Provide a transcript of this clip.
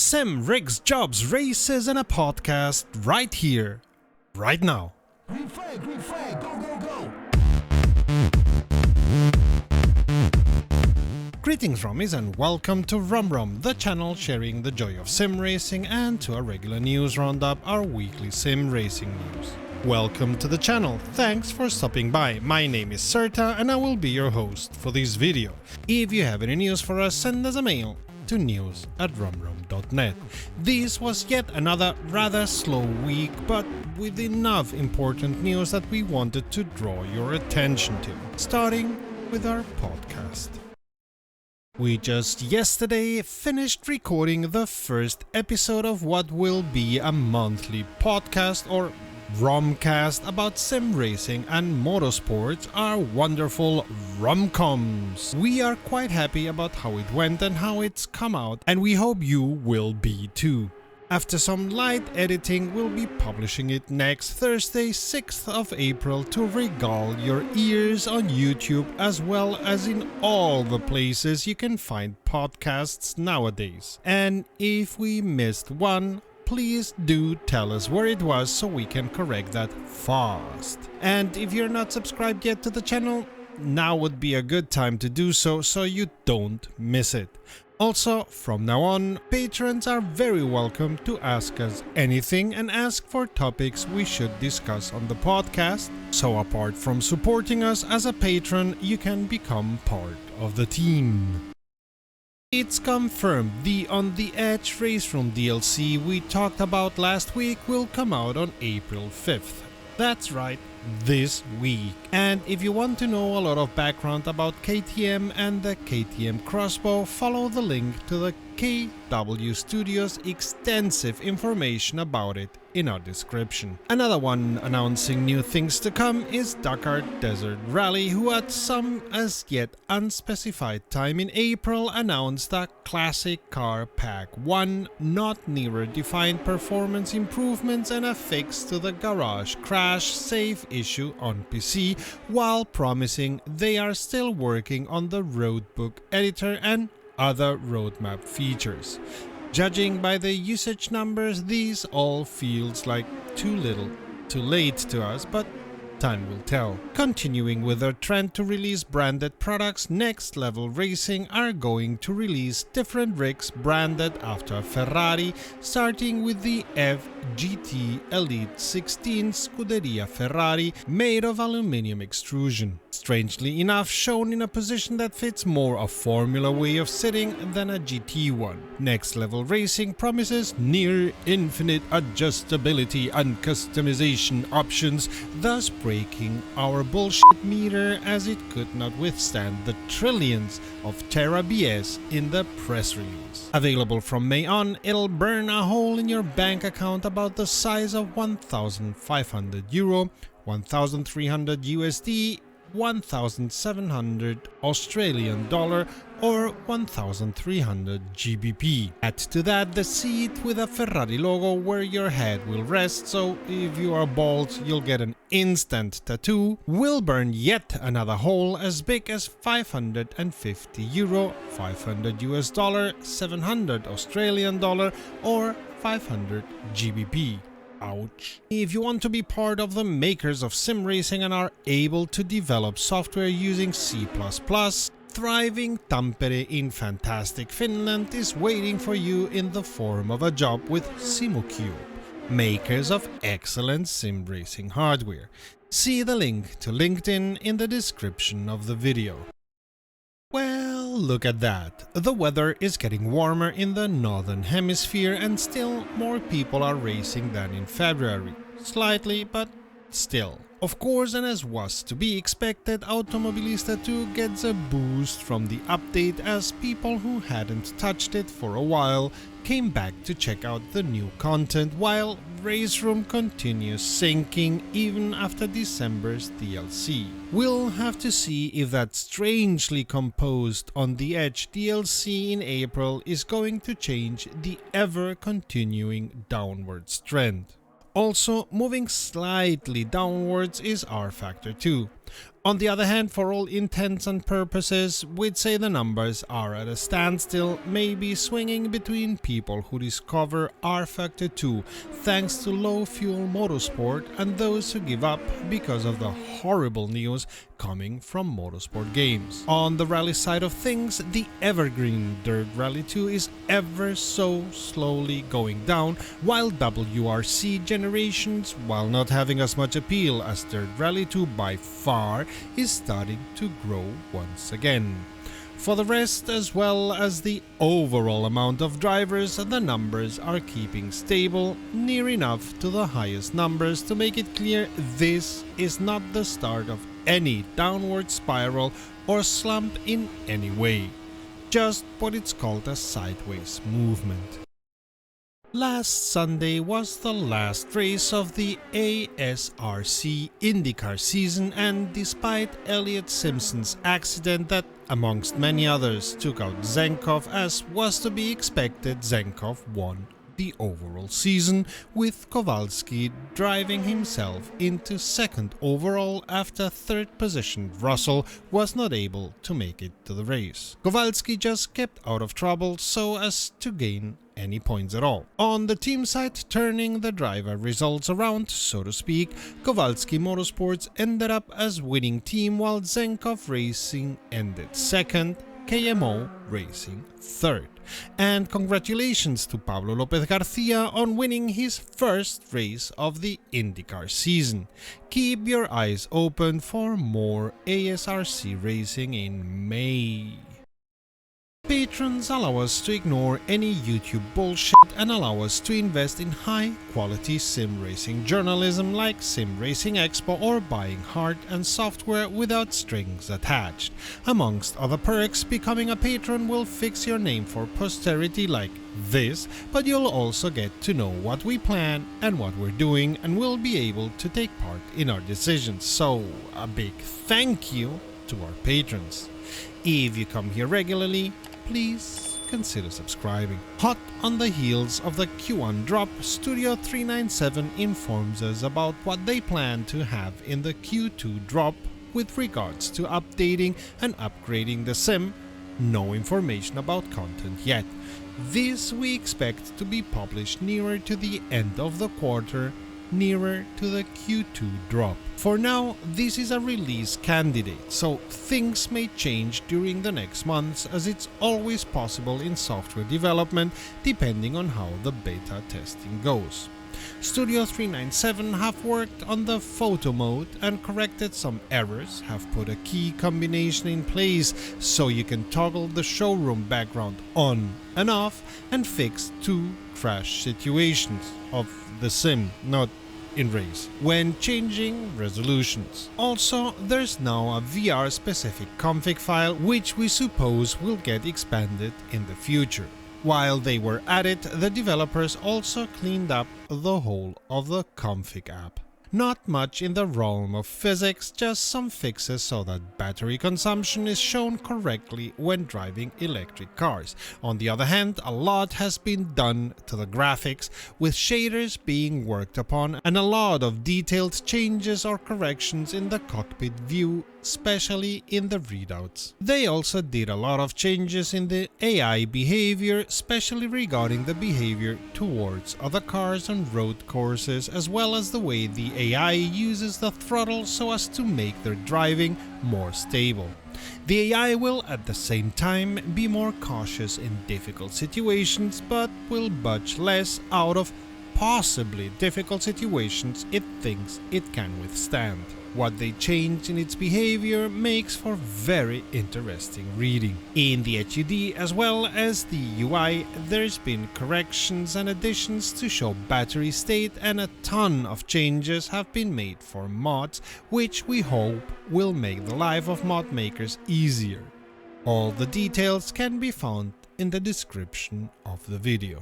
sim, rigs, jobs, races, and a podcast right here, right now. Green flag, go, go, go! Greetings Rommies and welcome to WRomWrom, the channel sharing the joy of sim racing, and to our regular news roundup, our weekly sim racing news. Welcome to the channel, thanks for stopping by. My name is Serta and I will be your host for this video. If you have any news for us, send us a mail to news@wromwrom.net. This was yet another rather slow week, but with enough important news that we wanted to draw your attention to, starting with our podcast. We just yesterday finished recording the first episode of what will be a monthly podcast or WROMcast about sim racing and motorsports, our wonderful WROMCOMMS. We are quite happy about how it went and how it's come out, and we hope you will be too. After some light editing, we'll be publishing it next Thursday, 6th of April, to regale your ears on YouTube as well as in all the places you can find podcasts nowadays. And if we missed one, please do tell us where it was so we can correct that fast. And if you're not subscribed yet to the channel, now would be a good time to do so you don't miss it. Also, from now on, patrons are very welcome to ask us anything and ask for topics we should discuss on the podcast. So apart from supporting us as a patron, you can become part of the team. It's confirmed the On the Edge Race Room DLC we talked about last week will come out on April 5th. That's right, this week. And if you want to know a lot of background about KTM and the KTM Crossbow, follow the link to the KW Studios' extensive information about it in our description. Another one announcing new things to come is Dakar Desert Rally, who at some as yet unspecified time in April announced a classic car pack 1, not nearer defined performance improvements and a fix to the garage crash safe issue on PC, while promising they are still working on the roadbook editor and other roadmap features. Judging by the usage numbers, these all feels like too little, too late to us, but time will tell. Continuing with their trend to release branded products, Next Level Racing are going to release different rigs branded after Ferrari, starting with the FGT Elite 16 Scuderia Ferrari, made of aluminum extrusion. Strangely enough, shown in a position that fits more a Formula way of sitting than a GT one. Next Level Racing promises near infinite adjustability and customization options, thus breaking our bullshit meter, as it could not withstand the trillions of Terra BS in the press release. Available from May on, it'll burn a hole in your bank account about the size of 1,500 euro, 1,300 USD, 1,700 Australian dollar or 1,300 GBP. Add to that the seat with a Ferrari logo where your head will rest, so if you are bald you'll get an instant tattoo, will burn yet another hole as big as 550 euro, 500 US dollar, 700 Australian dollar or 500 GBP. Ouch. If you want to be part of the makers of sim racing and are able to develop software using C++, thriving Tampere in fantastic Finland is waiting for you in the form of a job with SimuCube, makers of excellent sim racing hardware. See the link to LinkedIn in the description of the video. Well, look at that. The weather is getting warmer in the northern hemisphere and still more people are racing than in February. Slightly, but still. Of course, and as was to be expected, Automobilista 2 gets a boost from the update as people who hadn't touched it for a while came back to check out the new content, while Race Room continues sinking even after December's DLC. We'll have to see if that strangely composed On the Edge DLC in April is going to change the ever-continuing downwards trend. Also, moving slightly downwards is rFactor 2. On the other hand, for all intents and purposes, we'd say the numbers are at a standstill, maybe swinging between people who discover rFactor 2 thanks to low-fuel motorsport and those who give up because of the horrible news coming from motorsport games. On the rally side of things, the evergreen Dirt Rally 2 is ever so slowly going down, while WRC generations, while not having as much appeal as Dirt Rally 2 by far, is starting to grow once again. For the rest, as well as the overall amount of drivers, the numbers are keeping stable, near enough to the highest numbers to make it clear this is not the start of any downward spiral or slump in any way, just what it's called a sideways movement. Last Sunday was the last race of the ASRC Indycar season, and despite Elliott Simpson's accident that, amongst many others, took out Zenkov as was to be expected, Zenkov won the overall season, with Kowalski driving himself into second overall after third position Russell was not able to make it to the race. Kowalski just kept out of trouble so as to gain any points at all. On the team side, turning the driver results around, so to speak, Kowalski Motorsports ended up as winning team while Zenkov Racing ended second, KMO Racing third. And congratulations to Pablo Lopez Garcia on winning his first race of the IndyCar season. Keep your eyes open for more ASRC racing in May. Patrons allow us to ignore any YouTube bullshit and allow us to invest in high-quality sim racing journalism like Sim Racing Expo or buying hard and software without strings attached. Amongst other perks, becoming a patron will fix your name for posterity like this, but you'll also get to know what we plan and what we're doing and will be able to take part in our decisions. So, a big thank you to our patrons. If you come here regularly, please consider subscribing. Hot on the heels of the Q1 drop, Studio 397 informs us about what they plan to have in the Q2 drop with regards to updating and upgrading the sim. No information about content yet. This we expect to be published nearer to the end of the quarter, nearer to the Q2 drop. For now, this is a release candidate, so things may change during the next months, as it's always possible in software development depending on how the beta testing goes. Studio 397 have worked on the photo mode and corrected some errors, have put a key combination in place so you can toggle the showroom background on and off, and fixed 2 crash situations of the sim, not in race, when changing resolutions. Also, there's now a VR specific config file which we suppose will get expanded in the future. While they were at it, the developers also cleaned up the whole of the config app. Not much in the realm of physics, just some fixes so that battery consumption is shown correctly when driving electric cars. On the other hand, a lot has been done to the graphics, with shaders being worked upon and a lot of detailed changes or corrections in the cockpit view, especially in the readouts. They also did a lot of changes in the AI behavior, especially regarding the behavior towards other cars on road courses, as well as the way the AI uses the throttle so as to make their driving more stable. The AI will at the same time be more cautious in difficult situations, but will budge less out of possibly difficult situations it thinks it can withstand. What they change in its behavior makes for very interesting reading. In the HUD as well as the UI, there's been corrections and additions to show battery state, and a ton of changes have been made for mods, which we hope will make the life of mod makers easier. All the details can be found in the description of the video.